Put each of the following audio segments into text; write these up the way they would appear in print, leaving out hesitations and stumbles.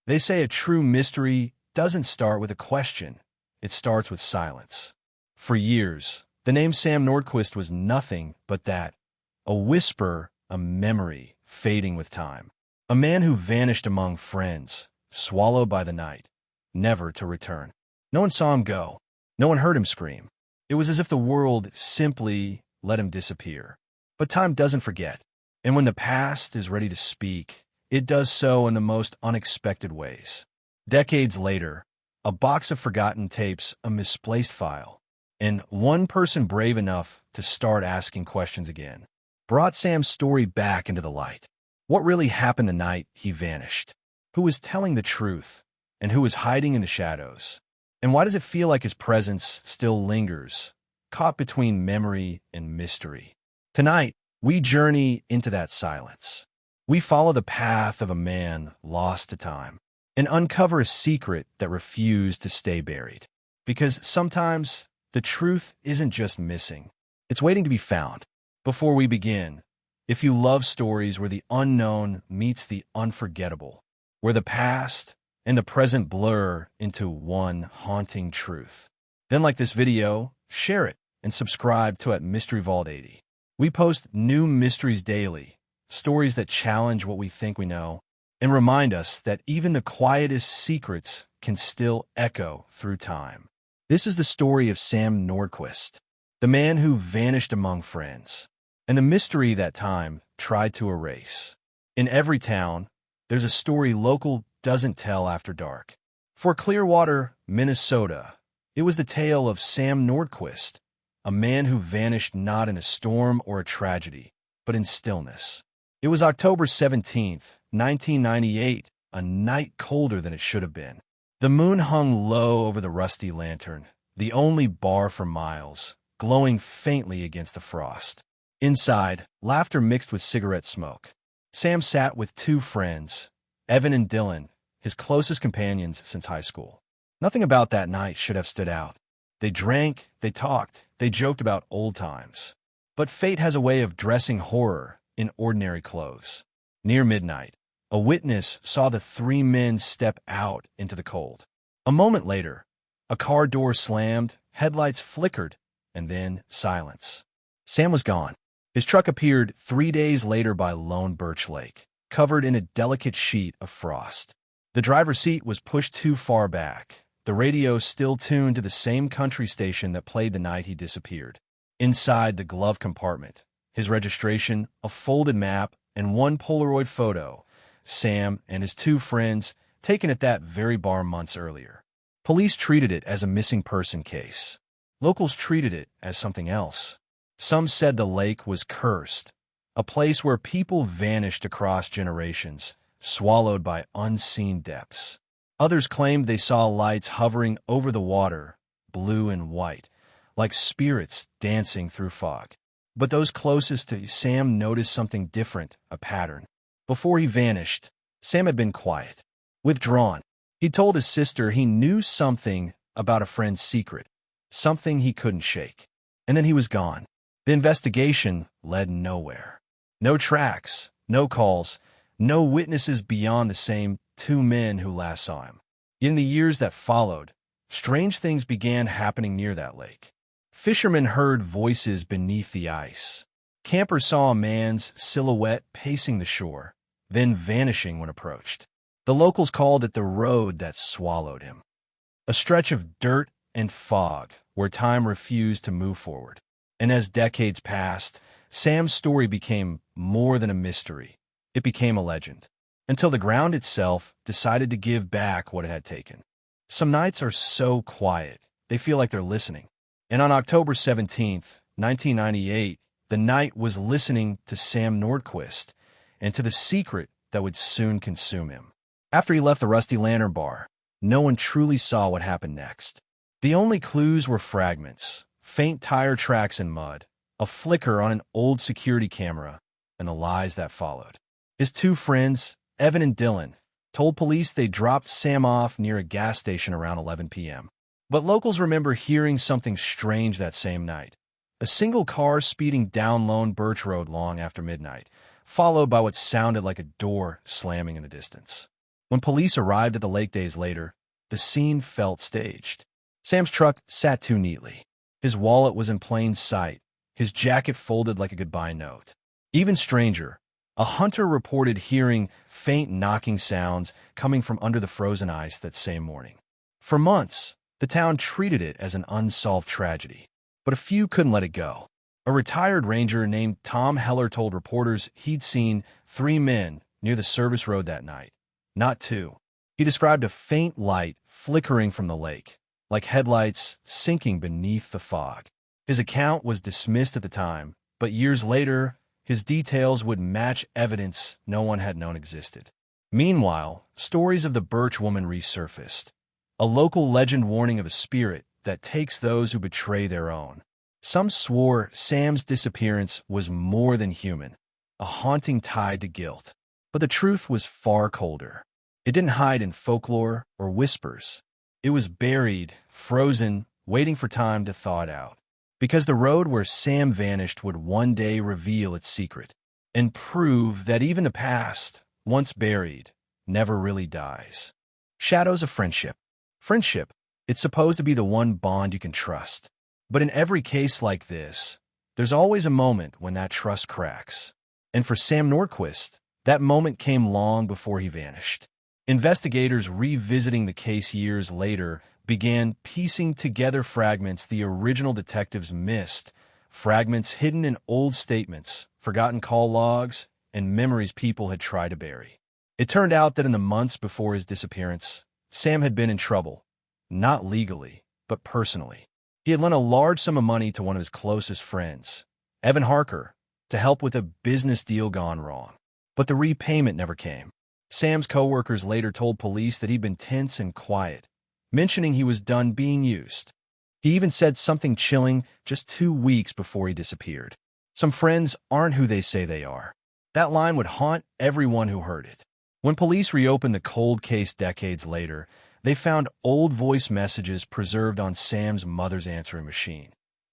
They say a true mystery doesn't start with a question, it starts with silence. For years, the name Sam Nordquist was nothing but that, a whisper, a memory, fading with time. A man who vanished among friends, swallowed by the night, never to return. No one saw him go. No one heard him scream. It was as if the world simply let him disappear. But time doesn't forget, and when the past is ready to speak, it does so in the most unexpected ways. Decades later, a box of forgotten tapes, a misplaced file, and one person brave enough to start asking questions again, brought Sam's story back into the light. What really happened the night he vanished? Who was telling the truth, and who was hiding in the shadows? And why does it feel like his presence still lingers, caught between memory and mystery? Tonight, we journey into that silence. We follow the path of a man lost to time and uncover a secret that refused to stay buried. Because sometimes the truth isn't just missing, it's waiting to be found. Before we begin, if you love stories where the unknown meets the unforgettable, where the past and the present blur into one haunting truth, then like this video, share it, and subscribe to Mystery Vault 80. We post new mysteries daily, stories that challenge what we think we know, and remind us that even the quietest secrets can still echo through time. This is the story of Sam Nordquist, the man who vanished among friends, and the mystery that time tried to erase. In every town, there's a story local doesn't tell after dark. For Clearwater, Minnesota, it was the tale of Sam Nordquist, a man who vanished not in a storm or a tragedy, but in stillness. It was October 17th, 1998, a night colder than it should have been. The moon hung low over the rusty lantern, the only bar for miles, glowing faintly against the frost. Inside, laughter mixed with cigarette smoke. Sam sat with two friends, Evan and Dylan, his closest companions since high school. Nothing about that night should have stood out. They drank, they talked, they joked about old times. But fate has a way of dressing horror in ordinary clothes. Near midnight, a witness saw the three men step out into the cold. A moment later, a car door slammed, headlights flickered, and then silence. Sam was gone. His truck appeared 3 days later by Lone Birch Lake, covered in a delicate sheet of frost. The driver's seat was pushed too far back, the radio still tuned to the same country station that played the night he disappeared. Inside the glove compartment, his registration, a folded map, and one Polaroid photo, Sam and his two friends, taken at that very bar months earlier. Police treated it as a missing person case. Locals treated it as something else. Some said the lake was cursed, a place where people vanished across generations, swallowed by unseen depths. Others claimed they saw lights hovering over the water, blue and white, like spirits dancing through fog. But those closest to Sam noticed something different, a pattern. Before he vanished, Sam had been quiet, withdrawn. He told his sister he knew something about a friend's secret, something he couldn't shake. And then he was gone. The investigation led nowhere. No tracks, no calls, no witnesses beyond the same two men who last saw him. In the years that followed, strange things began happening near that lake. Fishermen heard voices beneath the ice. Campers saw a man's silhouette pacing the shore, then vanishing when approached. The locals called it the road that swallowed him. A stretch of dirt and fog where time refused to move forward. And as decades passed, Sam's story became more than a mystery. It became a legend, until the ground itself decided to give back what it had taken. Some nights are so quiet, they feel like they're listening. And on October 17th, 1998, the night was listening to Sam Nordquist and to the secret that would soon consume him. After he left the Rusty Lantern Bar, no one truly saw what happened next. The only clues were fragments, faint tire tracks in mud, a flicker on an old security camera, and the lies that followed. His two friends, Evan and Dylan, told police they dropped Sam off near a gas station around 11 p.m. But locals remember hearing something strange that same night. A single car speeding down Lone Birch Road long after midnight, followed by what sounded like a door slamming in the distance. When police arrived at the lake days later, the scene felt staged. Sam's truck sat too neatly. His wallet was in plain sight, his jacket folded like a goodbye note. Even stranger, a hunter reported hearing faint knocking sounds coming from under the frozen ice that same morning. For months, the town treated it as an unsolved tragedy, but a few couldn't let it go. A retired ranger named Tom Heller told reporters he'd seen 3 men near the service road that night, not 2. He described a faint light flickering from the lake, like headlights sinking beneath the fog. His account was dismissed at the time, but years later, his details would match evidence no one had known existed. Meanwhile, stories of the Birch woman resurfaced, a local legend warning of a spirit that takes those who betray their own. Some swore Sam's disappearance was more than human, a haunting tied to guilt. But the truth was far colder. It didn't hide in folklore or whispers. It was buried, frozen, waiting for time to thaw it out. Because the road where Sam vanished would one day reveal its secret and prove that even the past, once buried, never really dies. Shadows of friendship. Friendship, it's supposed to be the one bond you can trust. But in every case like this, there's always a moment when that trust cracks. And for Sam Nordquist, that moment came long before he vanished. Investigators revisiting the case years later began piecing together fragments the original detectives missed, fragments hidden in old statements, forgotten call logs, and memories people had tried to bury. It turned out that in the months before his disappearance, Sam had been in trouble, not legally, but personally. He had lent a large sum of money to one of his closest friends, Evan Harker, to help with a business deal gone wrong. But the repayment never came. Sam's coworkers later told police that he'd been tense and quiet, mentioning he was done being used. He even said something chilling just 2 weeks before he disappeared. Some friends aren't who they say they are. That line would haunt everyone who heard it. When police reopened the cold case decades later, they found old voice messages preserved on Sam's mother's answering machine,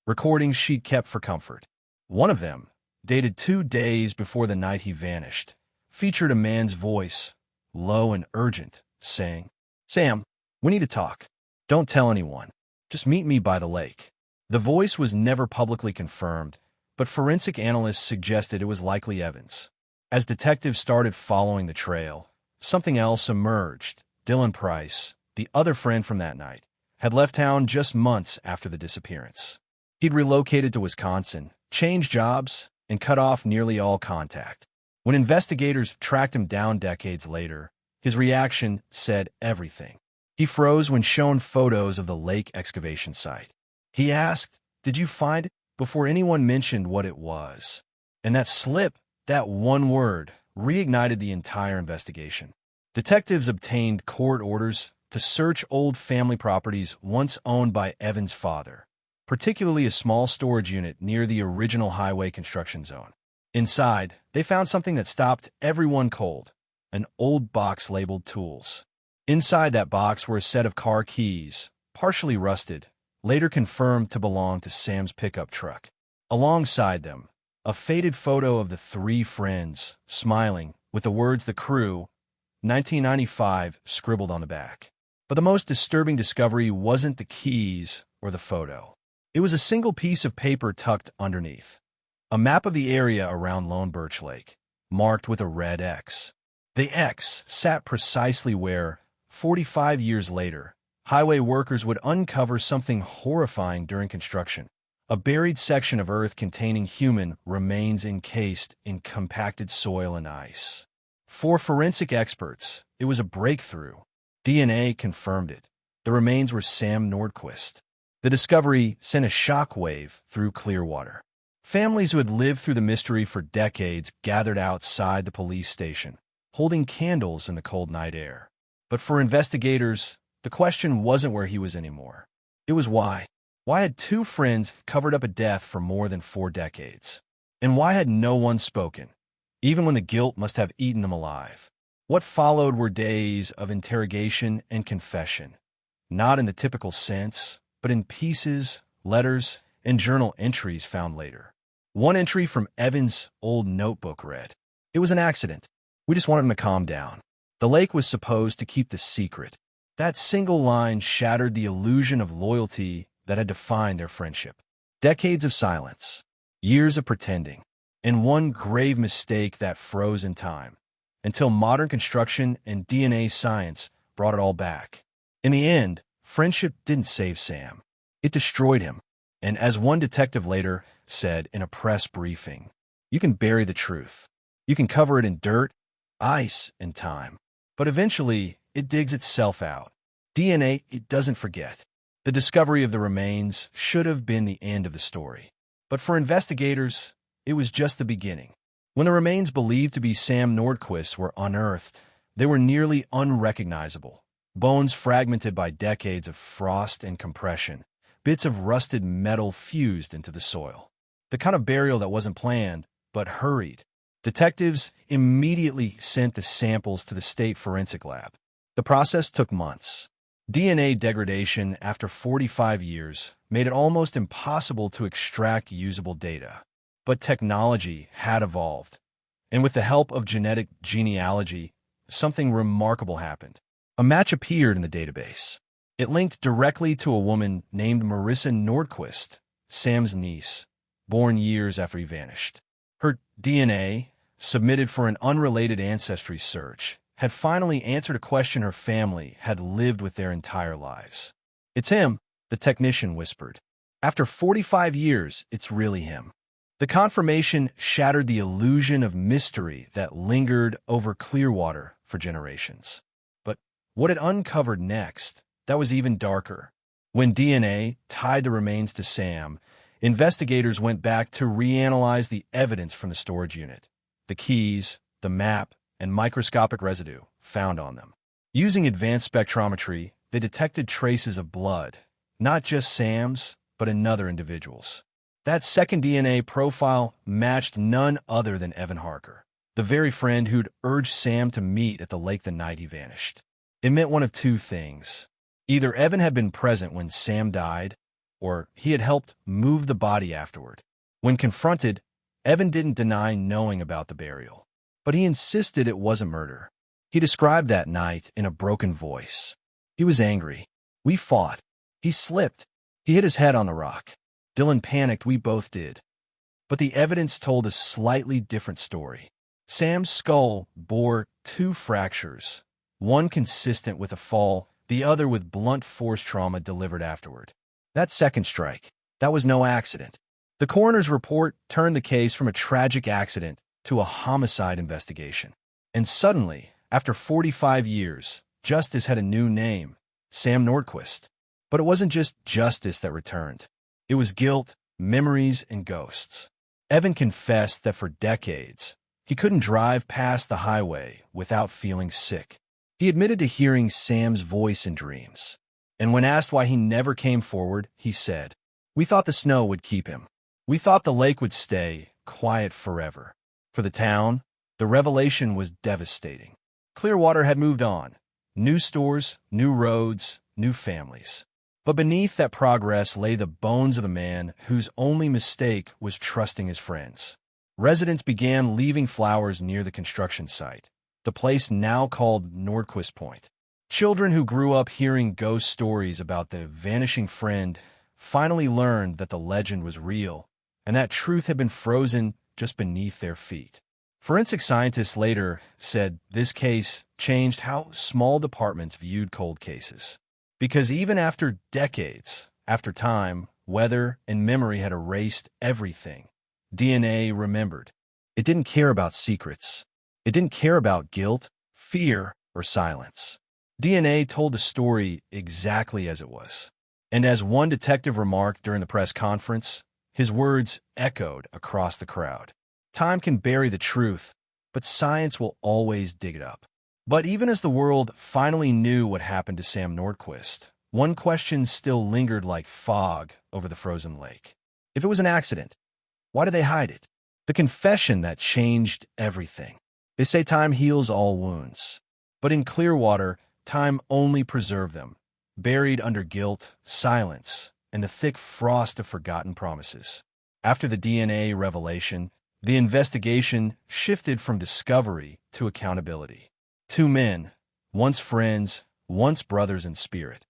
recordings she'd kept for comfort. One of them, dated 2 days before the night he vanished, featured a man's voice, low and urgent, saying, "Sam, we need to talk. Don't tell anyone. Just meet me by the lake." The voice was never publicly confirmed, but forensic analysts suggested it was likely Evans. As detectives started following the trail, something else emerged. Dylan Price, the other friend from that night, had left town just months after the disappearance. He'd relocated to Wisconsin, changed jobs, and cut off nearly all contact. When investigators tracked him down decades later, his reaction said everything. He froze when shown photos of the lake excavation site. He asked, "Did you find it?" before anyone mentioned what it was. And that slip, that one word, reignited the entire investigation. Detectives obtained court orders to search old family properties once owned by Evan's father, particularly a small storage unit near the original highway construction zone. Inside, they found something that stopped everyone cold, an old box labeled tools. Inside that box were a set of car keys, partially rusted, later confirmed to belong to Sam's pickup truck. Alongside them, a faded photo of the 3 friends, smiling, with the words "The Crew, 1995" scribbled on the back. But the most disturbing discovery wasn't the keys or the photo. It was a single piece of paper tucked underneath. A map of the area around Lone Birch Lake, marked with a red X. The X sat precisely where, 45 years later, highway workers would uncover something horrifying during construction. A buried section of earth containing human remains encased in compacted soil and ice. For forensic experts, it was a breakthrough. DNA confirmed it. The remains were Sam Nordquist. The discovery sent a shockwave through Clearwater. Families who had lived through the mystery for decades gathered outside the police station, holding candles in the cold night air. But for investigators, the question wasn't where he was anymore. It was why. Why had 2 friends covered up a death for more than 4 decades? And why had no one spoken, even when the guilt must have eaten them alive? What followed were days of interrogation and confession, not in the typical sense, but in pieces, letters, and journal entries found later. One entry from Evan's old notebook read, "It was an accident. We just wanted him to calm down." The lake was supposed to keep the secret. That single line shattered the illusion of loyalty that had defined their friendship. Decades of silence, years of pretending, and one grave mistake that froze in time, until modern construction and DNA science brought it all back. In the end, friendship didn't save Sam. It destroyed him. And as one detective later said in a press briefing, you can bury the truth. You can cover it in dirt, ice, and time. But eventually, it digs itself out. DNA, it doesn't forget. The discovery of the remains should have been the end of the story. But for investigators, it was just the beginning. When the remains believed to be Sam Nordquist were unearthed, they were nearly unrecognizable. Bones fragmented by decades of frost and compression, bits of rusted metal fused into the soil. The kind of burial that wasn't planned, but hurried. Detectives immediately sent the samples to the state forensic lab. The process took months. DNA degradation after 45 years made it almost impossible to extract usable data. But technology had evolved, and with the help of genetic genealogy, something remarkable happened. A match appeared in the database. It linked directly to a woman named Marissa Nordquist, Sam's niece, born years after he vanished. Her DNA, submitted for an unrelated ancestry search, had finally answered a question her family had lived with their entire lives. "It's him," the technician whispered. "After 45 years, it's really him." The confirmation shattered the illusion of mystery that lingered over Clearwater for generations. But what it uncovered next, that was even darker. When DNA tied the remains to Sam, investigators went back to reanalyze the evidence from the storage unit. The keys, the map, and microscopic residue found on them. Using advanced spectrometry, they detected traces of blood, not just Sam's, but another individual's. That second DNA profile matched none other than Evan Harker, the very friend who'd urged Sam to meet at the lake the night he vanished. It meant one of two things. Either Evan had been present when Sam died, or he had helped move the body afterward. When confronted, Evan didn't deny knowing about the burial, but he insisted it wasn't murder. He described that night in a broken voice. He was angry. "We fought. He slipped. He hit his head on the rock. Dylan panicked, we both did." But the evidence told a slightly different story. Sam's skull bore 2 fractures, one consistent with a fall, the other with blunt force trauma delivered afterward. That second strike, that was no accident. The coroner's report turned the case from a tragic accident to a homicide investigation. And suddenly, after 45 years, justice had a new name, Sam Nordquist. But it wasn't just justice that returned. It was guilt, memories, and ghosts. Evan confessed that for decades, he couldn't drive past the highway without feeling sick. He admitted to hearing Sam's voice in dreams. And when asked why he never came forward, he said, "We thought the snow would keep him. We thought the lake would stay quiet forever." For the town, the revelation was devastating. Clearwater had moved on. New stores, new roads, new families. But beneath that progress lay the bones of a man whose only mistake was trusting his friends. Residents began leaving flowers near the construction site, the place now called Nordquist Point. Children who grew up hearing ghost stories about the vanishing friend finally learned that the legend was real, and that truth had been frozen just beneath their feet. Forensic scientists later said this case changed how small departments viewed cold cases. Because even after decades, after time, weather, and memory had erased everything, DNA remembered. It didn't care about secrets. It didn't care about guilt, fear, or silence. DNA told the story exactly as it was. And as one detective remarked during the press conference, his words echoed across the crowd. Time can bury the truth, but science will always dig it up. But even as the world finally knew what happened to Sam Nordquist, one question still lingered like fog over the frozen lake. If it was an accident, why did they hide it? The confession that changed everything. They say time heals all wounds. But in Clearwater, time only preserved them, buried under guilt, silence, and the thick frost of forgotten promises. After the DNA revelation, the investigation shifted from discovery to accountability. Two men, once friends, once brothers in spirit,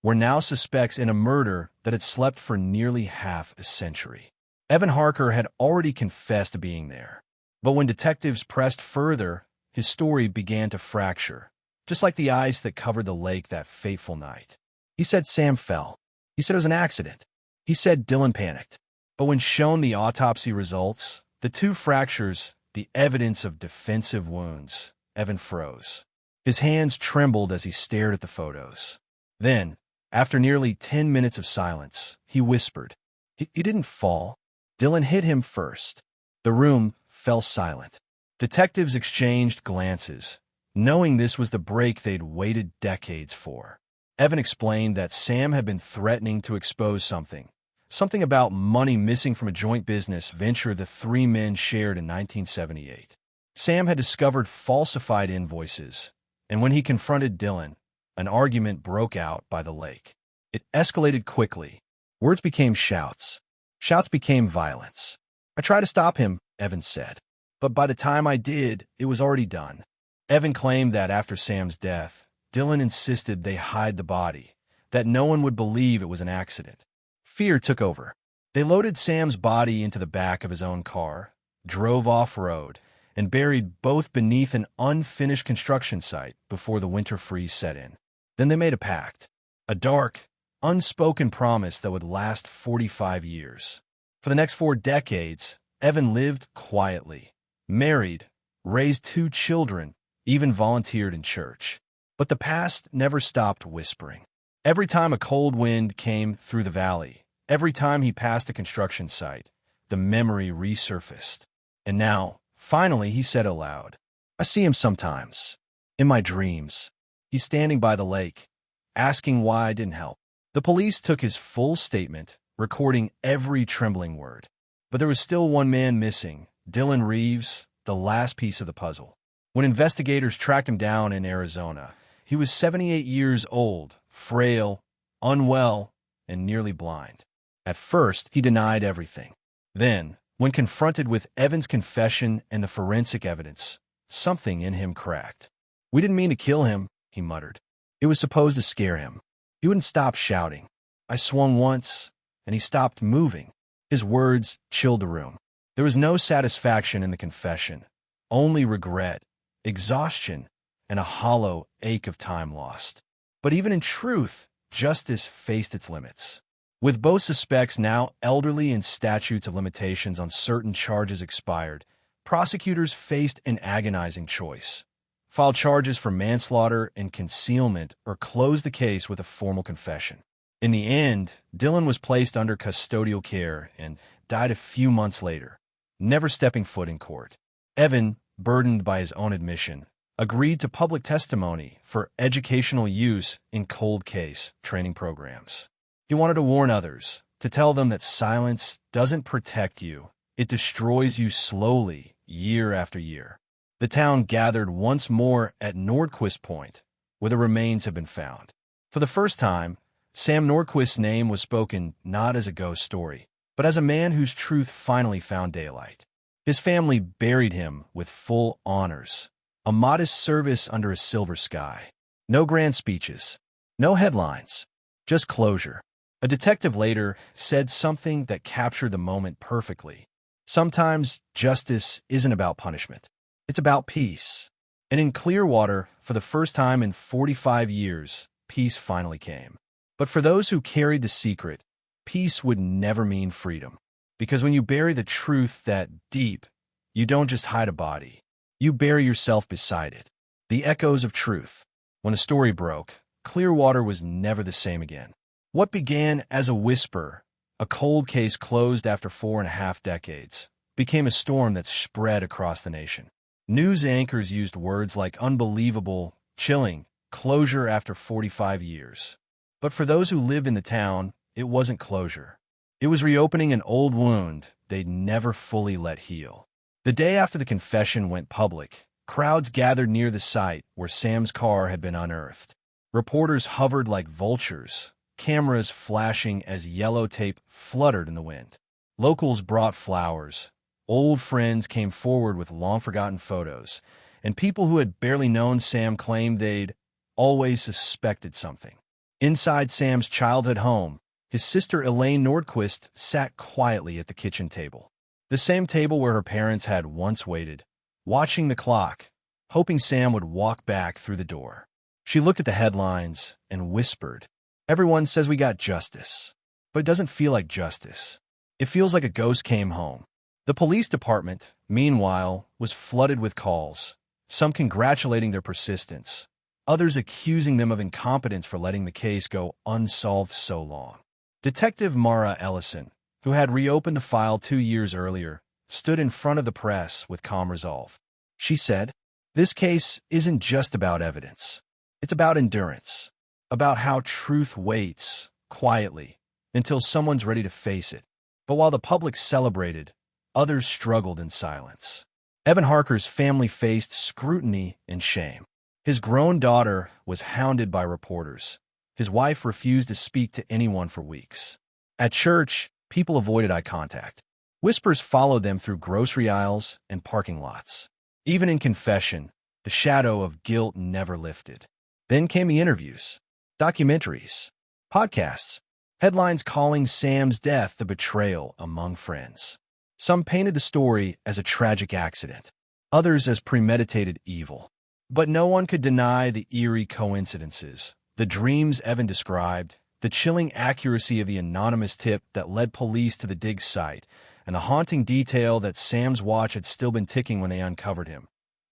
were now suspects in a murder that had slept for nearly half a century. Evan Harker had already confessed to being there, but when detectives pressed further, his story began to fracture, just like the ice that covered the lake that fateful night. He said Sam fell. He said it was an accident. He said Dylan panicked. But when shown the autopsy results, the two fractures, the evidence of defensive wounds, Evan froze. His hands trembled as he stared at the photos. Then, after nearly 10 minutes of silence, he whispered, He didn't fall. Dylan hit him first. The room fell silent. Detectives exchanged glances, knowing this was the break they'd waited decades for. Evan explained that Sam had been threatening to expose something about money missing from a joint business venture the three men shared in 1978. Sam had discovered falsified invoices, and when he confronted Dylan, an argument broke out by the lake. It escalated quickly. Words became shouts. Shouts became violence. I tried to stop him, Evan said, but by the time I did, it was already done. Evan claimed that after Sam's death, Dylan insisted they hide the body, that no one would believe it was an accident. Fear took over. They loaded Sam's body into the back of his own car, drove off-road, and buried both beneath an unfinished construction site before the winter freeze set in. Then they made a pact, a dark, unspoken promise that would last 45 years. For the next 4 decades, Evan lived quietly, married, raised 2 children, even volunteered in church. But the past never stopped whispering. Every time a cold wind came through the valley, every time he passed a construction site, the memory resurfaced. And now, finally, he said aloud, I see him sometimes, in my dreams. He's standing by the lake, asking why I didn't help. The police took his full statement, recording every trembling word. But there was still one man missing, Dylan Reeves, the last piece of the puzzle. When investigators tracked him down in Arizona, he was 78 years old, frail, unwell, and nearly blind. At first, he denied everything. Then, when confronted with Evan's confession and the forensic evidence, something in him cracked. We didn't mean to kill him, he muttered. It was supposed to scare him. He wouldn't stop shouting. I swung once, and he stopped moving. His words chilled the room. There was no satisfaction in the confession, only regret, exhaustion, and a hollow ache of time lost. But even in truth, justice faced its limits. With both suspects now elderly and statutes of limitations on certain charges expired, prosecutors faced an agonizing choice: file charges for manslaughter and concealment, or close the case with a formal confession. In the end, Dylan was placed under custodial care and died a few months later, never stepping foot in court. Evan, burdened by his own admission, agreed to public testimony for educational use in cold case training programs. He wanted to warn others, to tell them that silence doesn't protect you, it destroys you slowly, year after year. The town gathered once more at Nordquist Point, where the remains had been found. For the first time, Sam Nordquist's name was spoken not as a ghost story, but as a man whose truth finally found daylight. His family buried him with full honors, a modest service under a silver sky. No grand speeches, no headlines, just closure. A detective later said something that captured the moment perfectly. Sometimes justice isn't about punishment. It's about peace. And in Clearwater, for the first time in 45 years, peace finally came. But for those who carried the secret, peace would never mean freedom. Because when you bury the truth that deep, you don't just hide a body. You bury yourself beside it. The echoes of truth. When the story broke, Clearwater was never the same again. What began as a whisper, a cold case closed after 4.5 decades, became a storm that spread across the nation. News anchors used words like unbelievable, chilling, closure after 45 years. But for those who lived in the town, it wasn't closure. It was reopening an old wound they'd never fully let heal. The day after the confession went public, crowds gathered near the site where Sam's car had been unearthed. Reporters hovered like vultures, cameras flashing as yellow tape fluttered in the wind. Locals brought flowers. Old friends came forward with long-forgotten photos, and people who had barely known Sam claimed they'd always suspected something. Inside Sam's childhood home, his sister Elaine Nordquist sat quietly at the kitchen table, the same table where her parents had once waited, watching the clock, hoping Sam would walk back through the door. She looked at the headlines and whispered, "Everyone says we got justice, but it doesn't feel like justice. It feels like a ghost came home." The police department, meanwhile, was flooded with calls, some congratulating their persistence, others accusing them of incompetence for letting the case go unsolved so long. Detective Mara Ellison, who had reopened the file 2 years earlier, stood in front of the press with calm resolve. She said, "This case isn't just about evidence. It's about endurance, about how truth waits, quietly, until someone's ready to face it." But while the public celebrated, others struggled in silence. Evan Harker's family faced scrutiny and shame. His grown daughter was hounded by reporters. His wife refused to speak to anyone for weeks. At church, people avoided eye contact. Whispers followed them through grocery aisles and parking lots. Even in confession, the shadow of guilt never lifted. Then came the interviews, documentaries, podcasts, headlines calling Sam's death the betrayal among friends. Some painted the story as a tragic accident, others as premeditated evil. But no one could deny the eerie coincidences, the dreams Evan described, the chilling accuracy of the anonymous tip that led police to the dig site, and the haunting detail that Sam's watch had still been ticking when they uncovered him.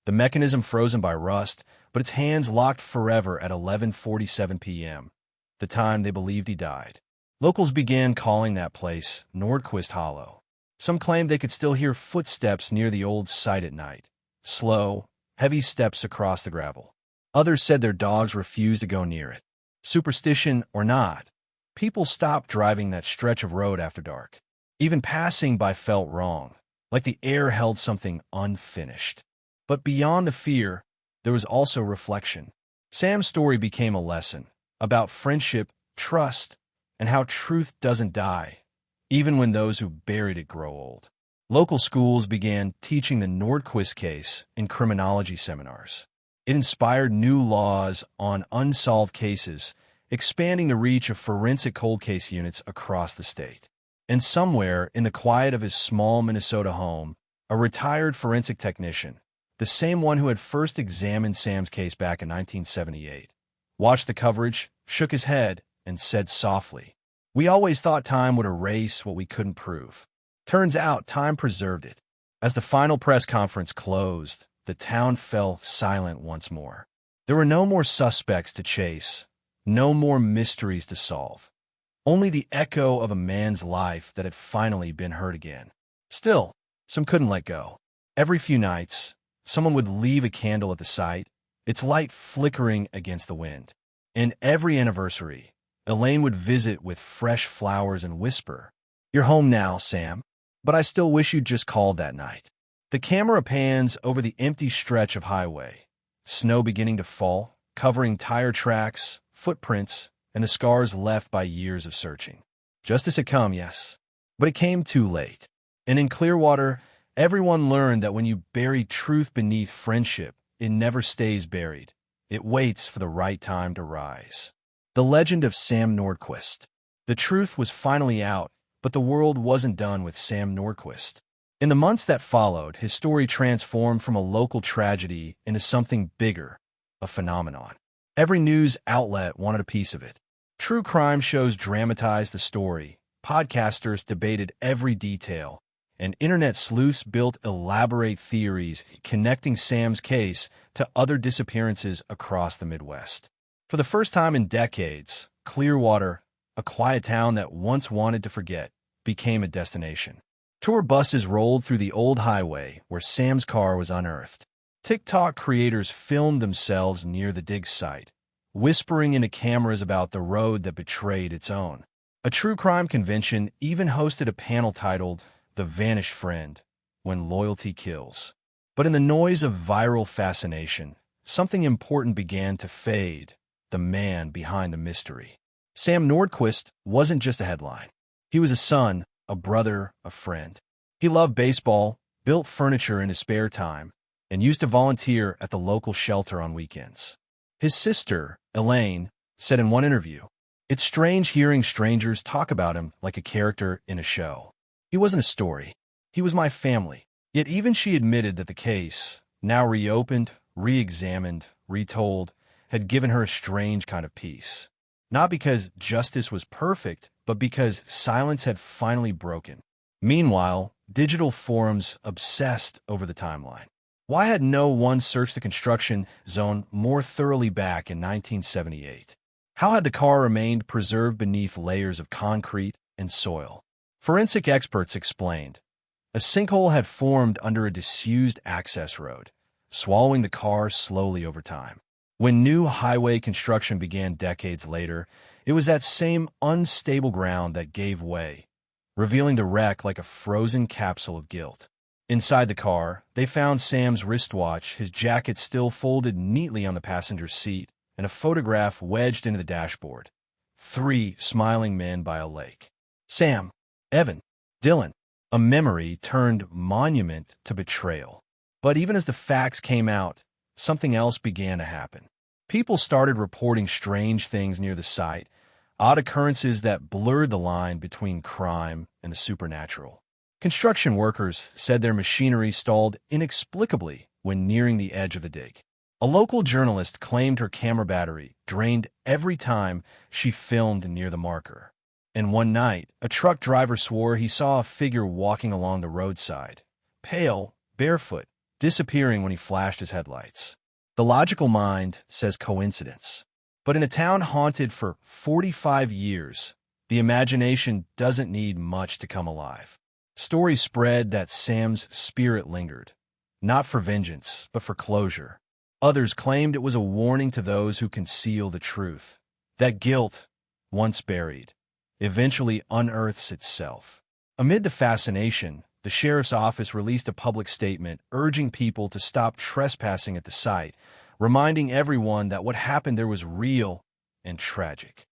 The mechanism frozen by rust, but its hands locked forever at 11:47 p.m., the time they believed he died. Locals began calling that place Nordquist Hollow. Some claimed they could still hear footsteps near the old site at night, slow, heavy steps across the gravel. Others said their dogs refused to go near it. Superstition or not, people stopped driving that stretch of road after dark. Even passing by felt wrong, like the air held something unfinished. But beyond the fear, there was also reflection. Sam's story became a lesson about friendship, trust, and how truth doesn't die, even when those who buried it grow old. Local schools began teaching the Nordquist case in criminology seminars. It inspired new laws on unsolved cases, expanding the reach of forensic cold case units across the state. And somewhere in the quiet of his small Minnesota home, a retired forensic technician, the same one who had first examined Sam's case back in 1978, watched the coverage, shook his head, and said softly, "We always thought time would erase what we couldn't prove. Turns out time preserved it." As the final press conference closed, the town fell silent once more. There were no more suspects to chase, no more mysteries to solve. Only the echo of a man's life that had finally been heard again. Still, some couldn't let go. Every few nights, someone would leave a candle at the site, its light flickering against the wind. And every anniversary, Elaine would visit with fresh flowers and whisper, "You're home now, Sam, but I still wish you'd just called that night." The camera pans over the empty stretch of highway, snow beginning to fall, covering tire tracks, footprints, and the scars left by years of searching. Justice had come, yes, but it came too late. And in Clearwater, everyone learned that when you bury truth beneath friendship, it never stays buried. It waits for the right time to rise. The legend of Sam Nordquist. The truth was finally out, but the world wasn't done with Sam Nordquist. In the months that followed, his story transformed from a local tragedy into something bigger, a phenomenon. Every news outlet wanted a piece of it. True crime shows dramatized the story, podcasters debated every detail, and internet sleuths built elaborate theories connecting Sam's case to other disappearances across the Midwest. For the first time in decades, Clearwater, a quiet town that once wanted to forget, became a destination. Tour buses rolled through the old highway where Sam's car was unearthed. TikTok creators filmed themselves near the dig site, whispering into cameras about the road that betrayed its own. A true crime convention even hosted a panel titled "The Vanished Friend, When Loyalty Kills." But in the noise of viral fascination, something important began to fade, the man behind the mystery. Sam Nordquist wasn't just a headline. He was a son, a brother, a friend. He loved baseball, built furniture in his spare time, and used to volunteer at the local shelter on weekends. His sister, Elaine, said in one interview, "It's strange hearing strangers talk about him like a character in a show. He wasn't a story. He was my family." Yet even she admitted that the case, now reopened, re-examined, retold, had given her a strange kind of peace. Not because justice was perfect, but because silence had finally broken. Meanwhile, digital forums obsessed over the timeline. Why had no one searched the construction zone more thoroughly back in 1978? How had the car remained preserved beneath layers of concrete and soil? Forensic experts explained. A sinkhole had formed under a disused access road, swallowing the car slowly over time. When new highway construction began decades later, it was that same unstable ground that gave way, revealing the wreck like a frozen capsule of guilt. Inside the car, they found Sam's wristwatch, his jacket still folded neatly on the passenger seat, and a photograph wedged into the dashboard. 3 smiling men by a lake. Sam, Evan, Dylan. A memory turned monument to betrayal. But even as the facts came out, something else began to happen. People started reporting strange things near the site, odd occurrences that blurred the line between crime and the supernatural. Construction workers said their machinery stalled inexplicably when nearing the edge of the dig. A local journalist claimed her camera battery drained every time she filmed near the marker. And one night, a truck driver swore he saw a figure walking along the roadside, pale, barefoot, disappearing when he flashed his headlights. The logical mind says coincidence. But in a town haunted for 45 years, the imagination doesn't need much to come alive. Stories spread that Sam's spirit lingered, not for vengeance, but for closure. Others claimed it was a warning to those who conceal the truth, that guilt, once buried, eventually unearths itself. Amid the fascination, the sheriff's office released a public statement urging people to stop trespassing at the site, reminding everyone that what happened there was real and tragic.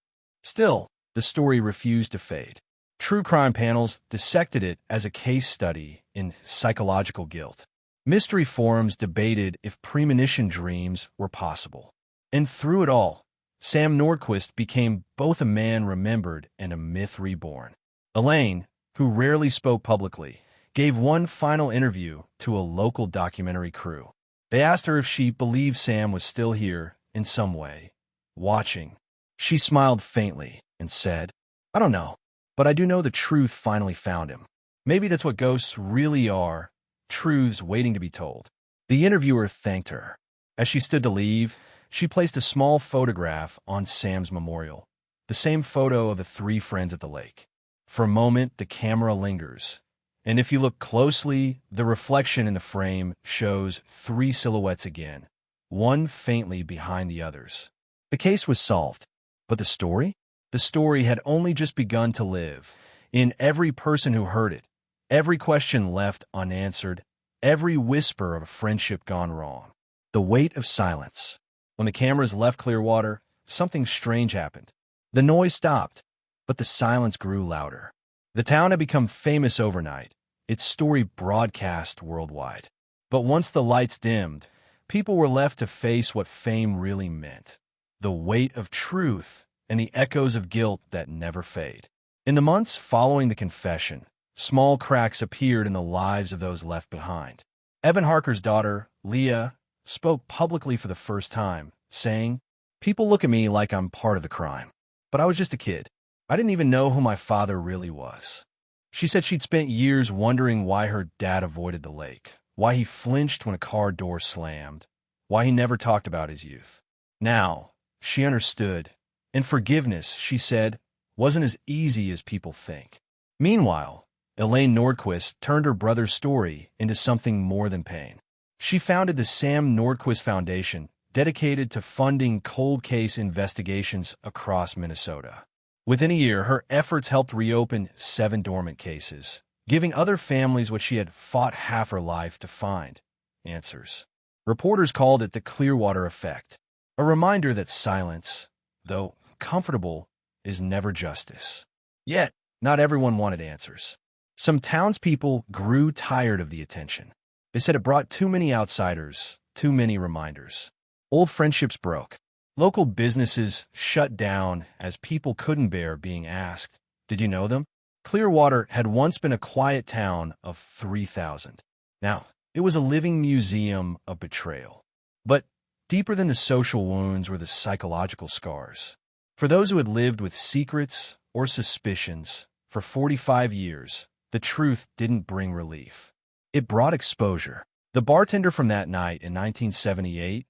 Still, the story refused to fade. True crime panels dissected it as a case study in psychological guilt. Mystery forums debated if premonition dreams were possible. And through it all, Sam Nordquist became both a man remembered and a myth reborn. Elaine, who rarely spoke publicly, gave one final interview to a local documentary crew. They asked her if she believed Sam was still here in some way, watching. She smiled faintly and said, "I don't know, but I do know the truth finally found him. Maybe that's what ghosts really are, truths waiting to be told." The interviewer thanked her. As she stood to leave, she placed a small photograph on Sam's memorial, the same photo of the 3 friends at the lake. For a moment, the camera lingers, and if you look closely, the reflection in the frame shows 3 silhouettes again, one faintly behind the others. The case was solved, but the story? The story had only just begun to live, in every person who heard it, every question left unanswered, every whisper of a friendship gone wrong. The weight of silence. When the cameras left Clearwater, something strange happened. The noise stopped, but the silence grew louder. The town had become famous overnight, its story broadcast worldwide. But once the lights dimmed, people were left to face what fame really meant. The weight of truth and the echoes of guilt that never fade. In the months following the confession, small cracks appeared in the lives of those left behind. Evan Harker's daughter, Leah, spoke publicly for the first time, saying, "People look at me like I'm part of the crime. But I was just a kid. I didn't even know who my father really was." She said she'd spent years wondering why her dad avoided the lake, why he flinched when a car door slammed, why he never talked about his youth. Now, she understood, and forgiveness, she said, wasn't as easy as people think. Meanwhile, Elaine Nordquist turned her brother's story into something more than pain. She founded the Sam Nordquist Foundation, dedicated to funding cold case investigations across Minnesota. Within a year, her efforts helped reopen 7 dormant cases, giving other families what she had fought half her life to find: answers. Reporters called it the Clearwater Effect, a reminder that silence, though comfortable, is never justice. Yet, not everyone wanted answers. Some townspeople grew tired of the attention. They said it brought too many outsiders, too many reminders. Old friendships broke. Local businesses shut down as people couldn't bear being asked, "Did you know them?" Clearwater had once been a quiet town of 3,000. Now, it was a living museum of betrayal. But deeper than the social wounds were the psychological scars. For those who had lived with secrets or suspicions for 45 years, the truth didn't bring relief. It brought exposure. The bartender from that night in 1978,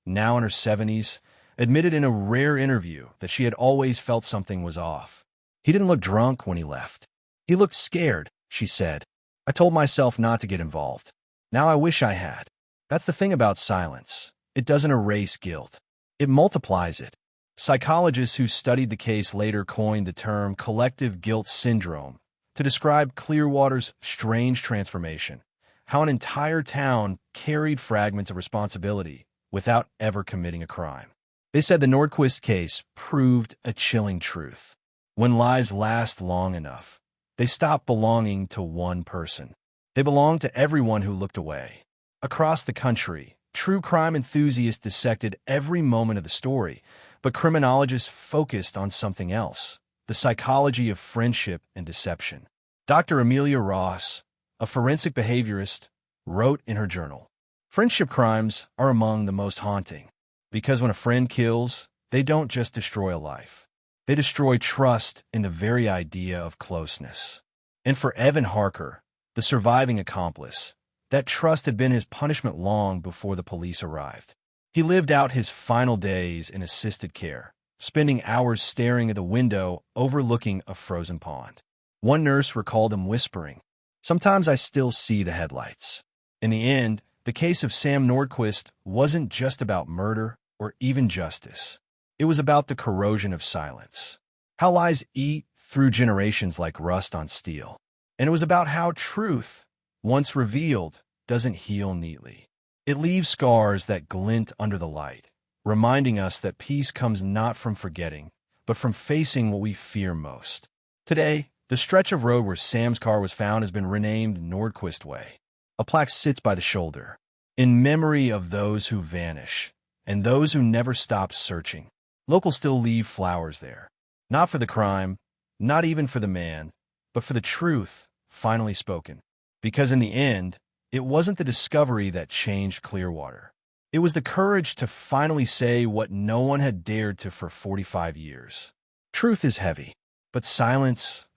now in her 70s, admitted in a rare interview that she had always felt something was off. He didn't look drunk when he left. He looked scared, she said. I told myself not to get involved. Now I wish I had. That's the thing about silence. It doesn't erase guilt. It multiplies it. Psychologists who studied the case later coined the term collective guilt syndrome to describe Clearwater's strange transformation, how an entire town carried fragments of responsibility without ever committing a crime. They said the Nordquist case proved a chilling truth. When lies last long enough, they stop belonging to one person. They belong to everyone who looked away. Across the country, true crime enthusiasts dissected every moment of the story, but criminologists focused on something else: the psychology of friendship and deception. Dr. Amelia Ross, a forensic behaviorist, wrote in her journal, "Friendship crimes are among the most haunting, because when a friend kills, they don't just destroy a life. They destroy trust in the very idea of closeness." And for Evan Harker, the surviving accomplice, that trust had been his punishment long before the police arrived. He lived out his final days in assisted care, spending hours staring at the window overlooking a frozen pond. One nurse recalled him whispering, "Sometimes I still see the headlights." In the end, the case of Sam Nordquist wasn't just about murder or even justice. It was about the corrosion of silence, how lies eat through generations like rust on steel. And it was about how truth, once revealed, doesn't heal neatly. It leaves scars that glint under the light, reminding us that peace comes not from forgetting, but from facing what we fear most. Today, the stretch of road where Sam's car was found has been renamed Nordquist Way. A plaque sits by the shoulder, in memory of those who vanish, and those who never stopped searching. Locals still leave flowers there, not for the crime, not even for the man, but for the truth finally spoken. Because in the end, it wasn't the discovery that changed Clearwater. It was the courage to finally say what no one had dared to for 45 years. Truth is heavy, but silence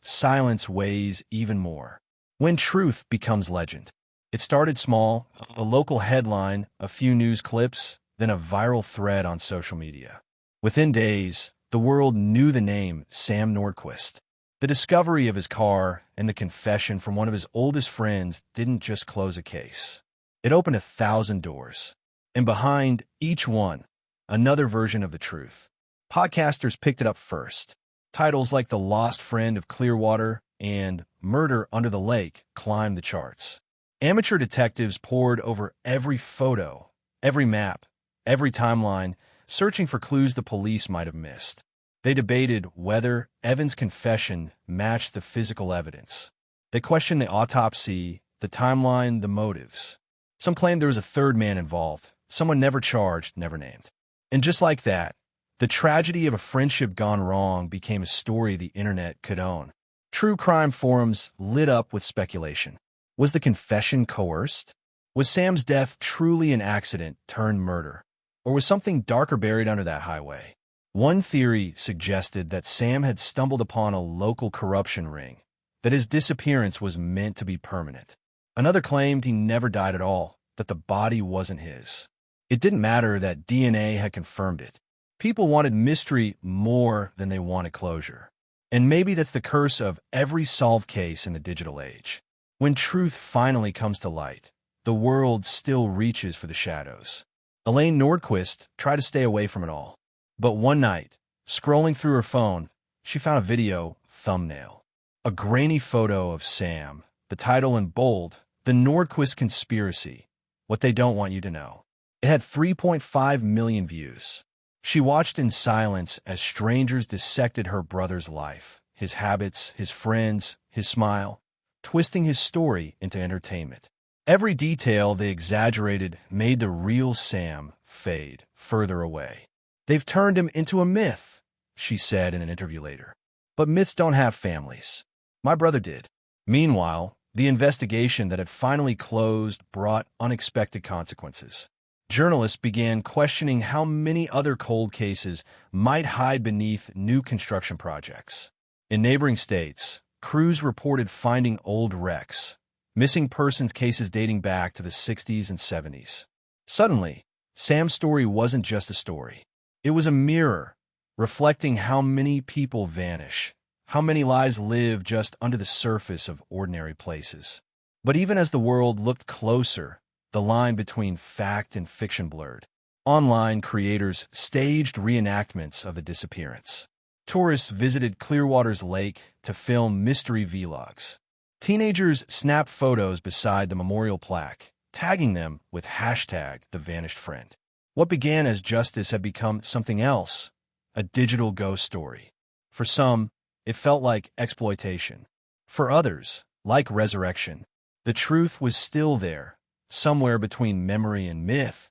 weighs even more. When truth becomes legend. It started small, a local headline, a few news clips, then a viral thread on social media. Within days, the world knew the name Sam Nordquist. The discovery of his car and the confession from one of his oldest friends didn't just close a case. It opened 1,000 doors. And behind each one, another version of the truth. Podcasters picked it up first. Titles like The Lost Friend of Clearwater and Murder Under the Lake climbed the charts. Amateur detectives pored over every photo, every map, every timeline, searching for clues the police might have missed. They debated whether Evan's confession matched the physical evidence. They questioned the autopsy, the timeline, the motives. Some claimed there was a third man involved, someone never charged, never named. And just like that, the tragedy of a friendship gone wrong became a story the internet could own. True crime forums lit up with speculation. Was the confession coerced? Was Sam's death truly an accident turned murder? Or was something darker buried under that highway? One theory suggested that Sam had stumbled upon a local corruption ring, that his disappearance was meant to be permanent. Another claimed he never died at all, that the body wasn't his. It didn't matter that DNA had confirmed it. People wanted mystery more than they wanted closure. And maybe that's the curse of every solved case in the digital age. When truth finally comes to light, the world still reaches for the shadows. Elaine Nordquist tried to stay away from it all. But one night, scrolling through her phone, she found a video thumbnail. A grainy photo of Sam, the title in bold, The Nordquist Conspiracy, What They Don't Want You to Know. It had 3.5 million views. She watched in silence as strangers dissected her brother's life, his habits, his friends, his smile, twisting his story into entertainment. Every detail they exaggerated made the real Sam fade further away. "They've turned him into a myth," she said in an interview later. "But myths don't have families. My brother did." Meanwhile, the investigation that had finally closed brought unexpected consequences. Journalists began questioning how many other cold cases might hide beneath new construction projects. In neighboring states, crews reported finding old wrecks, missing persons cases dating back to the 60s and 70s. Suddenly, Sam's story wasn't just a story. It was a mirror, reflecting how many people vanish, how many lives live just under the surface of ordinary places. But even as the world looked closer, the line between fact and fiction blurred. Online creators staged reenactments of the disappearance. Tourists visited Clearwater's lake to film mystery vlogs. Teenagers snapped photos beside the memorial plaque, tagging them with #TheVanishedFriend. What began as justice had become something else, a digital ghost story. For some, it felt like exploitation. For others, like resurrection, the truth was still there, somewhere between memory and myth,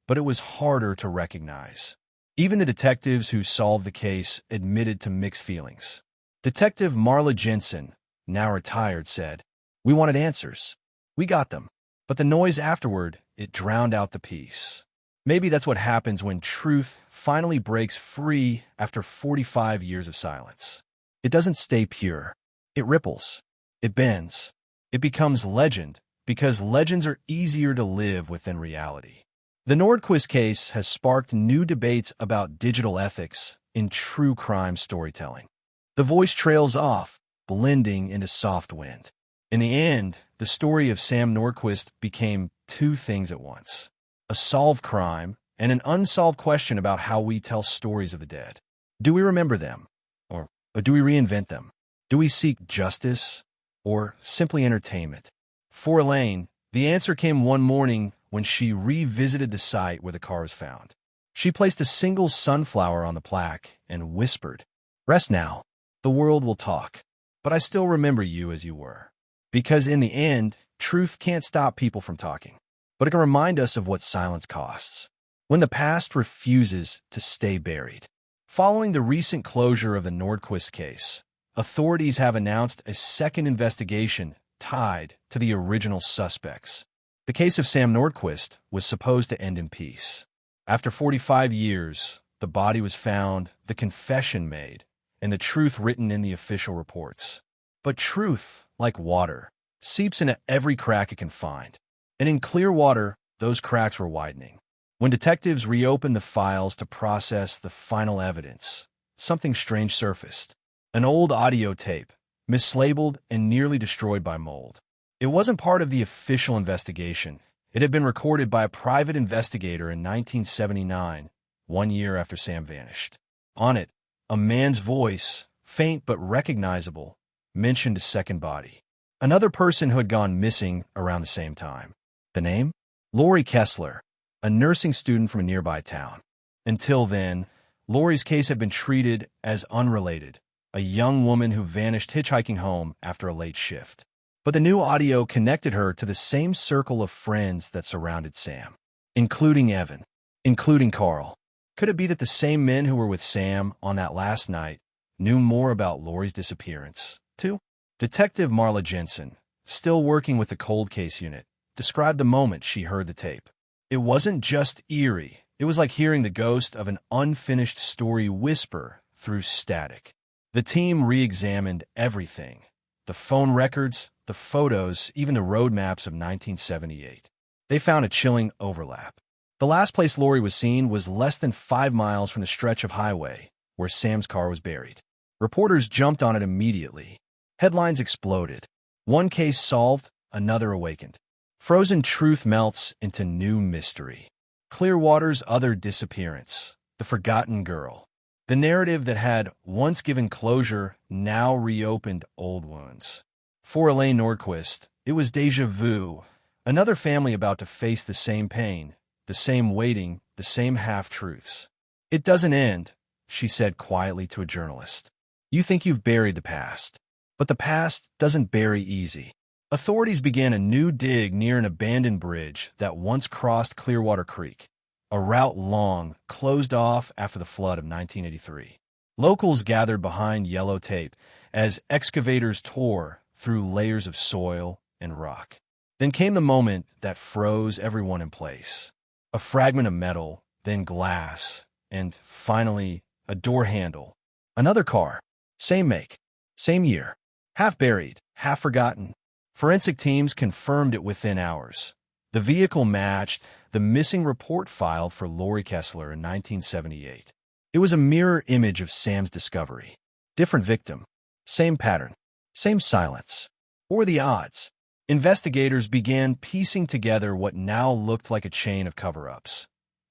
but it was harder to recognize. Even the detectives who solved the case admitted to mixed feelings. Detective Marla Jensen, now retired, said, "We wanted answers. We got them. But the noise afterward, it drowned out the peace." Maybe that's what happens when truth finally breaks free after 45 years of silence. It doesn't stay pure. It ripples. It bends. It becomes legend, because legends are easier to live within reality. The Nordquist case has sparked new debates about digital ethics in true crime storytelling. The voice trails off, blending into soft wind. In the end, the story of Sam Nordquist became two things at once: a solved crime and an unsolved question about how we tell stories of the dead. Do we remember them? Or do we reinvent them? Do we seek justice or simply entertainment? For Elaine, the answer came one morning when she revisited the site where the car was found. She placed a single sunflower on the plaque and whispered, "Rest now. The world will talk. But I still remember you as you were." Because in the end, truth can't stop people from talking, but it can remind us of what silence costs. When the past refuses to stay buried. Following the recent closure of the Nordquist case, authorities have announced a second investigation tied to the original suspects. The case of Sam Nordquist was supposed to end in peace. After 45 years, the body was found, the confession made, and the truth written in the official reports. But truth, like water, seeps into every crack it can find. And in Clearwater, those cracks were widening. When detectives reopened the files to process the final evidence, something strange surfaced. An old audio tape, mislabeled and nearly destroyed by mold. It wasn't part of the official investigation. It had been recorded by a private investigator in 1979, 1 year after Sam vanished. On it, a man's voice, faint but recognizable, mentioned a second body. Another person who had gone missing around the same time. The name? Lori Kessler, a nursing student from a nearby town. Until then, Lori's case had been treated as unrelated, a young woman who vanished hitchhiking home after a late shift. But the new audio connected her to the same circle of friends that surrounded Sam, including Evan, including Carl. Could it be that the same men who were with Sam on that last night knew more about Lori's disappearance, too? Detective Marla Jensen, still working with the cold case unit, described the moment she heard the tape. It wasn't just eerie. It was like hearing the ghost of an unfinished story whisper through static. The team re-examined everything. The phone records, the photos, even the road maps of 1978. They found a chilling overlap. The last place Lori was seen was less than 5 miles from the stretch of highway where Sam's car was buried. Reporters jumped on it immediately. Headlines exploded. One case solved, another awakened. Frozen truth melts into new mystery. Clearwater's other disappearance, the forgotten girl. The narrative that had once given closure now reopened old wounds. For Elaine Nordquist, it was déjà vu, another family about to face the same pain, the same waiting, the same half-truths. "It doesn't end," she said quietly to a journalist. "You think you've buried the past, but the past doesn't bury easy. Authorities began a new dig near an abandoned bridge that once crossed Clearwater Creek, a route long closed off after the flood of 1983. Locals gathered behind yellow tape as excavators tore through layers of soil and rock. Then came the moment that froze everyone in place. A fragment of metal, then glass, and finally a door handle. Another car. Same make, same year. Half buried, half forgotten. Forensic teams confirmed it within hours. The vehicle matched the missing report filed for Lori Kessler in 1978. It was a mirror image of Sam's discovery. Different victim, same pattern, same silence. What were the odds? Investigators began piecing together what now looked like a chain of cover-ups.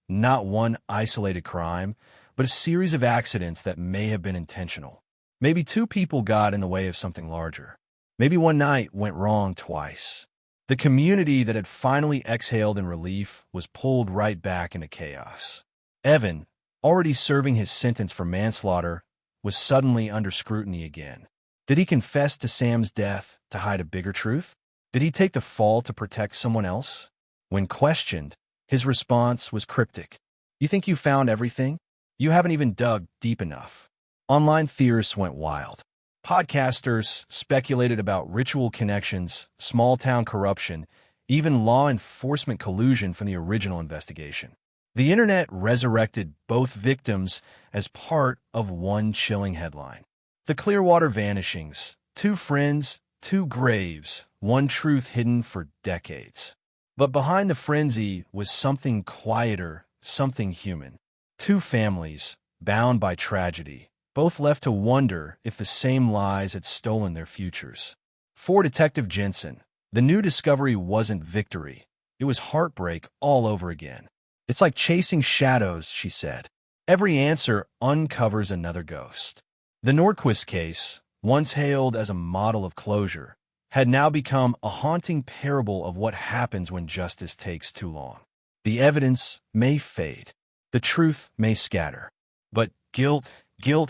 Not one isolated crime, but a series of accidents that may have been intentional. Maybe two people got in the way of something larger. Maybe one night went wrong twice. The community that had finally exhaled in relief was pulled right back into chaos. Evan, already serving his sentence for manslaughter, was suddenly under scrutiny again. Did he confess to Sam's death to hide a bigger truth? Did he take the fall to protect someone else? When questioned, his response was cryptic. You think you found everything? You haven't even dug deep enough. Online theorists went wild. Podcasters speculated about ritual connections, small-town corruption, even law enforcement collusion from the original investigation. The internet resurrected both victims as part of one chilling headline. The Clearwater Vanishings. Two friends, two graves, one truth hidden for decades. But behind the frenzy was something quieter, something human. Two families, bound by tragedy, both left to wonder if the same lies had stolen their futures. For Detective Jensen, the new discovery wasn't victory. It was heartbreak all over again. It's like chasing shadows, she said. Every answer uncovers another ghost. The Nordquist case, once hailed as a model of closure, had now become a haunting parable of what happens when justice takes too long. The evidence may fade. The truth may scatter. But guilt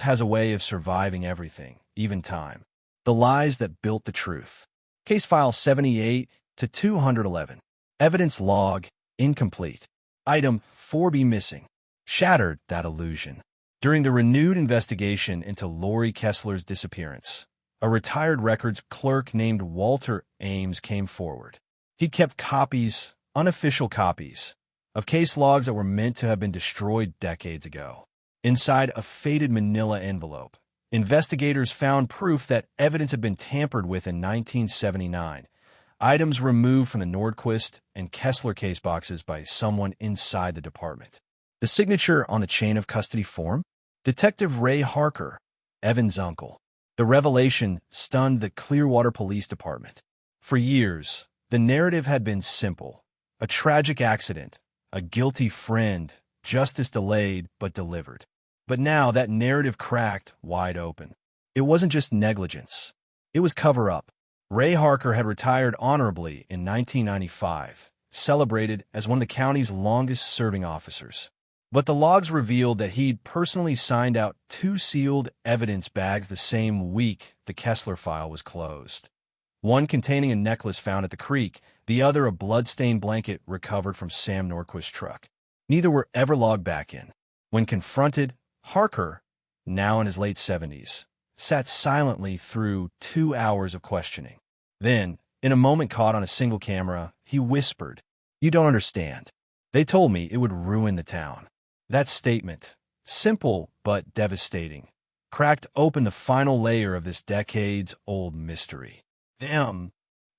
has a way of surviving everything, even time. The lies that built the truth. Case file 78 to 211. Evidence log, incomplete. Item 4B missing. Shattered that illusion. During the renewed investigation into Lori Kessler's disappearance, a retired records clerk named Walter Ames came forward. He'd kept copies, unofficial copies, of case logs that were meant to have been destroyed decades ago. Inside a faded manila envelope, investigators found proof that evidence had been tampered with in 1979, items removed from the Nordquist and Kessler case boxes by someone inside the department. The signature on the chain of custody form? Detective Ray Harker, Evan's uncle. The revelation stunned the Clearwater Police Department. For years, the narrative had been simple. A tragic accident, a guilty friend, justice delayed but delivered. But now that narrative cracked wide open. It wasn't just negligence. It was cover-up. Ray Harker had retired honorably in 1995, celebrated as one of the county's longest-serving officers. But the logs revealed that he'd personally signed out 2 sealed evidence bags the same week the Kessler file was closed. One containing a necklace found at the creek, the other a blood-stained blanket recovered from Sam Nordquist's truck. Neither were ever logged back in. When confronted, Harker, now in his late 70s, sat silently through 2 hours of questioning. Then, in a moment caught on a single camera, he whispered, "You don't understand. They told me it would ruin the town." That statement, simple but devastating, cracked open the final layer of this decades-old mystery. Them.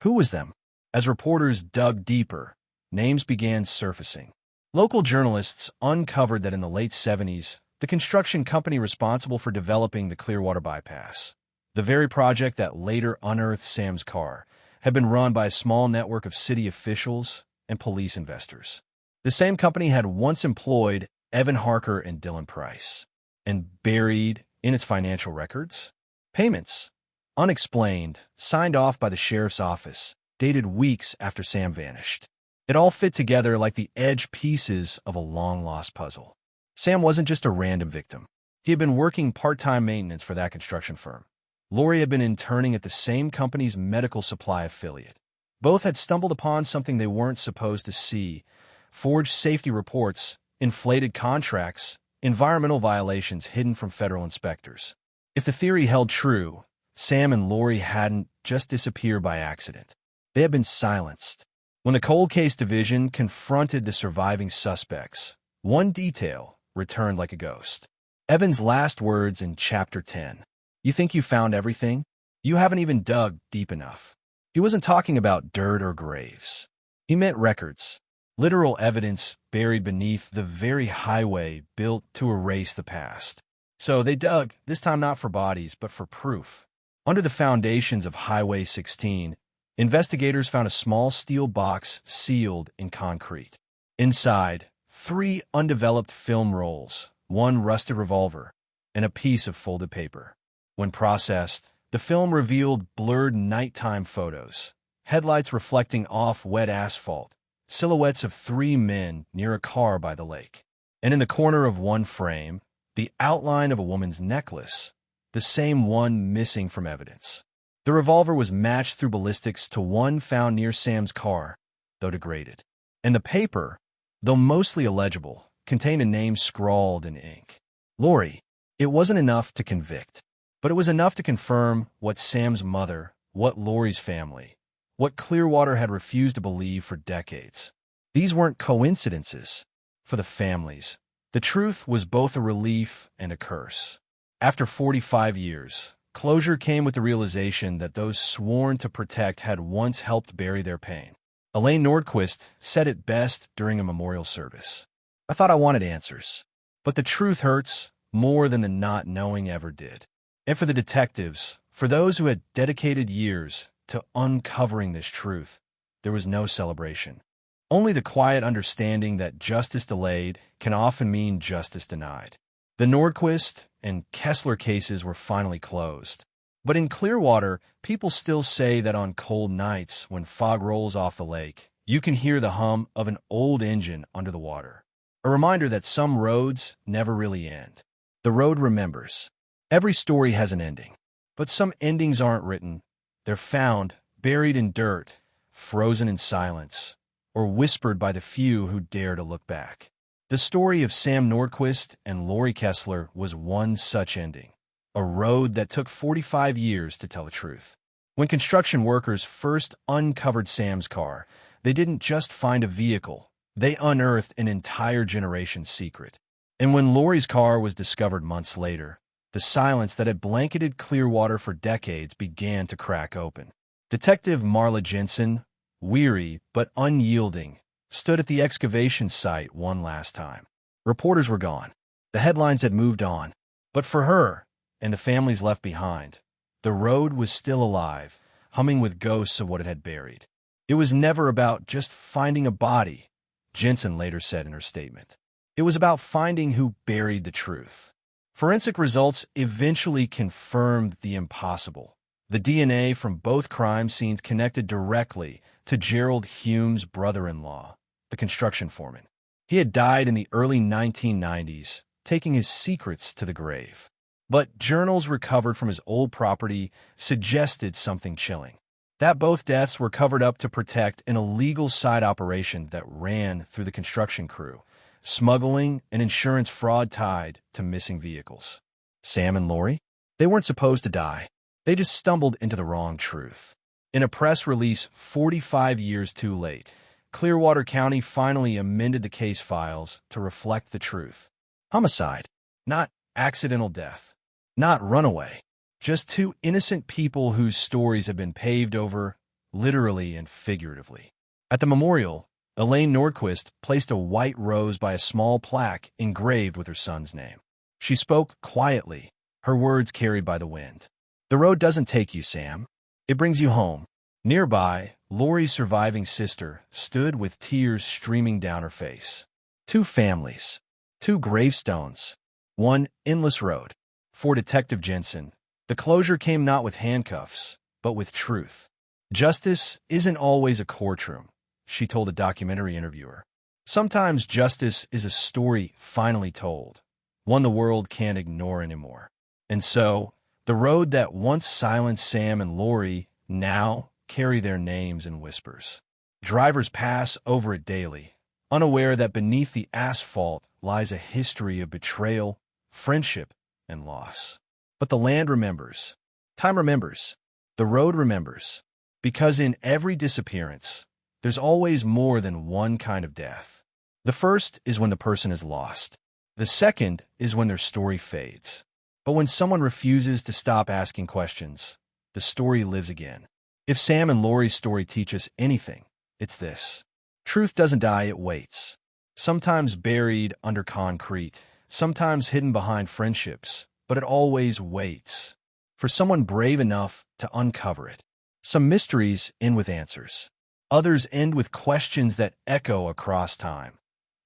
Who was them? As reporters dug deeper, names began surfacing. Local journalists uncovered that in the late 70s, the construction company responsible for developing the Clearwater Bypass, the very project that later unearthed Sam's car, had been run by a small network of city officials and police investors. The same company had once employed Evan Harker and Dylan Price, and buried in its financial records, payments, unexplained, signed off by the sheriff's office, dated weeks after Sam vanished. It all fit together like the edge pieces of a long-lost puzzle. Sam wasn't just a random victim. He had been working part-time maintenance for that construction firm. Lori had been interning at the same company's medical supply affiliate. Both had stumbled upon something they weren't supposed to see: forged safety reports, inflated contracts, environmental violations hidden from federal inspectors. If the theory held true, Sam and Lori hadn't just disappeared by accident. They had been silenced. When the Cold Case Division confronted the surviving suspects, one detail returned like a ghost. Evan's last words in Chapter 10. "You think you found everything? You haven't even dug deep enough." He wasn't talking about dirt or graves. He meant records, literal evidence buried beneath the very highway built to erase the past. So they dug, this time not for bodies, but for proof. Under the foundations of Highway 16, investigators found a small steel box sealed in concrete. Inside, 3 undeveloped film rolls, 1 rusted revolver, and a piece of folded paper. When processed, the film revealed blurred nighttime photos, headlights reflecting off wet asphalt, silhouettes of 3 men near a car by the lake. And in the corner of one frame, the outline of a woman's necklace, the same one missing from evidence. The revolver was matched through ballistics to one found near Sam's car, though degraded. And the paper, though mostly illegible, contained a name scrawled in ink. Lori. It wasn't enough to convict, but it was enough to confirm what Sam's mother, what Lori's family, what Clearwater had refused to believe for decades. These weren't coincidences. For the families, the truth was both a relief and a curse. After 45 years, closure came with the realization that those sworn to protect had once helped bury their pain. Elaine Nordquist said it best during a memorial service. "I thought I wanted answers, but the truth hurts more than the not knowing ever did." And for the detectives, for those who had dedicated years to uncovering this truth, there was no celebration. Only the quiet understanding that justice delayed can often mean justice denied. The Nordquist and Kessler cases were finally closed. But in Clearwater, people still say that on cold nights when fog rolls off the lake, you can hear the hum of an old engine under the water. A reminder that some roads never really end. The road remembers. Every story has an ending. But some endings aren't written. They're found, buried in dirt, frozen in silence, or whispered by the few who dare to look back. The story of Sam Nordquist and Lori Kessler was one such ending. A road that took 45 years to tell the truth. When construction workers first uncovered Sam's car, they didn't just find a vehicle. They unearthed an entire generation's secret. And when Lori's car was discovered months later, the silence that had blanketed Clearwater for decades began to crack open. Detective Marla Jensen, weary but unyielding, stood at the excavation site one last time. Reporters were gone. The headlines had moved on. But for her, and the families left behind, the road was still alive, humming with ghosts of what it had buried. It was never about just finding a body, Jensen later said in her statement. It was about finding who buried the truth. Forensic results eventually confirmed the impossible. The DNA from both crime scenes connected directly to Gerald Hume's brother-in-law, the construction foreman. He had died in the early 1990s, taking his secrets to the grave. But journals recovered from his old property suggested something chilling. That both deaths were covered up to protect an illegal side operation that ran through the construction crew, smuggling and insurance fraud tied to missing vehicles. Sam and Lori? They weren't supposed to die. They just stumbled into the wrong truth. In a press release 45 years too late, Clearwater County finally amended the case files to reflect the truth. Homicide, not accidental death, not runaway. Just 2 innocent people whose stories have been paved over, literally and figuratively. At the memorial, Elaine Nordquist placed a white rose by a small plaque engraved with her son's name. She spoke quietly, her words carried by the wind. "The road doesn't take you, Sam. It brings you home." Nearby, Lori's surviving sister stood with tears streaming down her face. 2 families, 2 gravestones, one endless road. For Detective Jensen, the closure came not with handcuffs, but with truth. Justice isn't always a courtroom, she told a documentary interviewer. Sometimes justice is a story finally told, one the world can't ignore anymore. And so, the road that once silenced Sam and Lori now carry their names in whispers. Drivers pass over it daily, unaware that beneath the asphalt lies a history of betrayal, friendship, and loss. But the land remembers. Time remembers. The road remembers. Because in every disappearance, there's always more than one kind of death. The first is when the person is lost. The second is when their story fades. But when someone refuses to stop asking questions, the story lives again. If Sam and Lori's story teach us anything, it's this. Truth doesn't die, it waits. Sometimes buried under concrete, sometimes hidden behind friendships, but it always waits for someone brave enough to uncover it. Some mysteries end with answers. Others end with questions that echo across time,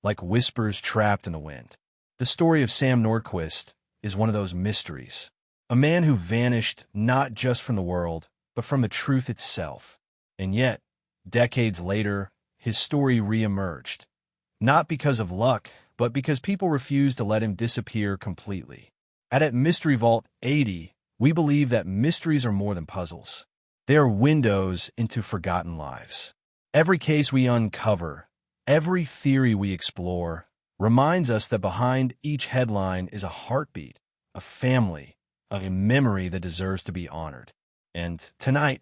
like whispers trapped in the wind. The story of Sam Nordquist is one of those mysteries. A man who vanished not just from the world, but from the truth itself. And yet, decades later, his story re-emerged. Not because of luck, but because people refused to let him disappear completely. At Mystery Vault 80, we believe that mysteries are more than puzzles. They are windows into forgotten lives. Every case we uncover, every theory we explore, reminds us that behind each headline is a heartbeat, a family, a memory that deserves to be honored. And tonight,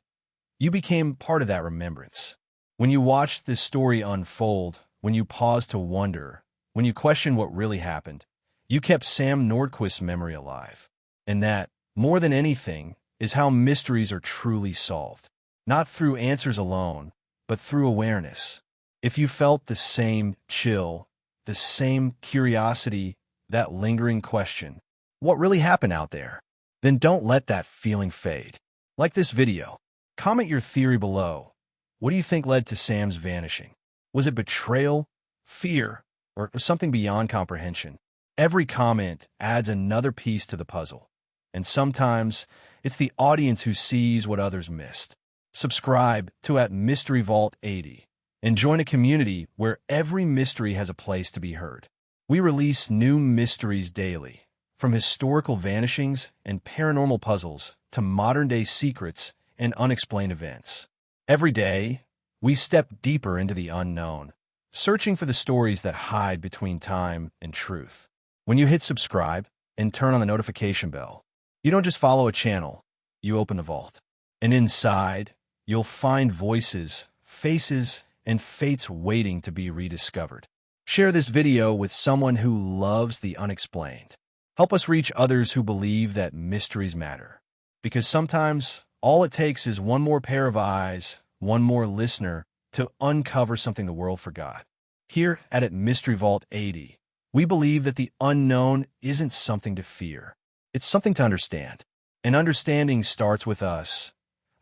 you became part of that remembrance. When you watched this story unfold, when you paused to wonder, when you questioned what really happened, you kept Sam Nordquist's memory alive. And that, more than anything, is how mysteries are truly solved. Not through answers alone, but through awareness. If you felt the same chill, the same curiosity, that lingering question, what really happened out there? Then don't let that feeling fade. Like this video, comment your theory below. What do you think led to Sam's vanishing? Was it betrayal, fear, or something beyond comprehension? Every comment adds another piece to the puzzle. And sometimes, it's the audience who sees what others missed. Subscribe to Mystery Vault 80 and join a community where every mystery has a place to be heard. We release new mysteries daily, from historical vanishings and paranormal puzzles to modern-day secrets and unexplained events. Every day, we step deeper into the unknown, searching for the stories that hide between time and truth. When you hit subscribe and turn on the notification bell, you don't just follow a channel, you open the vault. And inside, you'll find voices, faces, and fates waiting to be rediscovered. Share this video with someone who loves the unexplained. Help us reach others who believe that mysteries matter. Because sometimes, all it takes is one more pair of eyes, one more listener, to uncover something the world forgot. Here at Mystery Vault 80, we believe that the unknown isn't something to fear. It's something to understand. And understanding starts with us,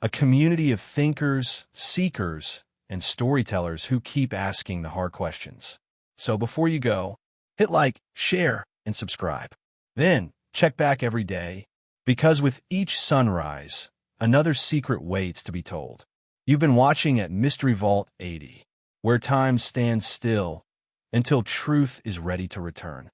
a community of thinkers, seekers, and storytellers who keep asking the hard questions. So before you go, hit like, share, and subscribe. Then, check back every day, because with each sunrise, another secret waits to be told. You've been watching Mystery Vault 80, where time stands still until truth is ready to return.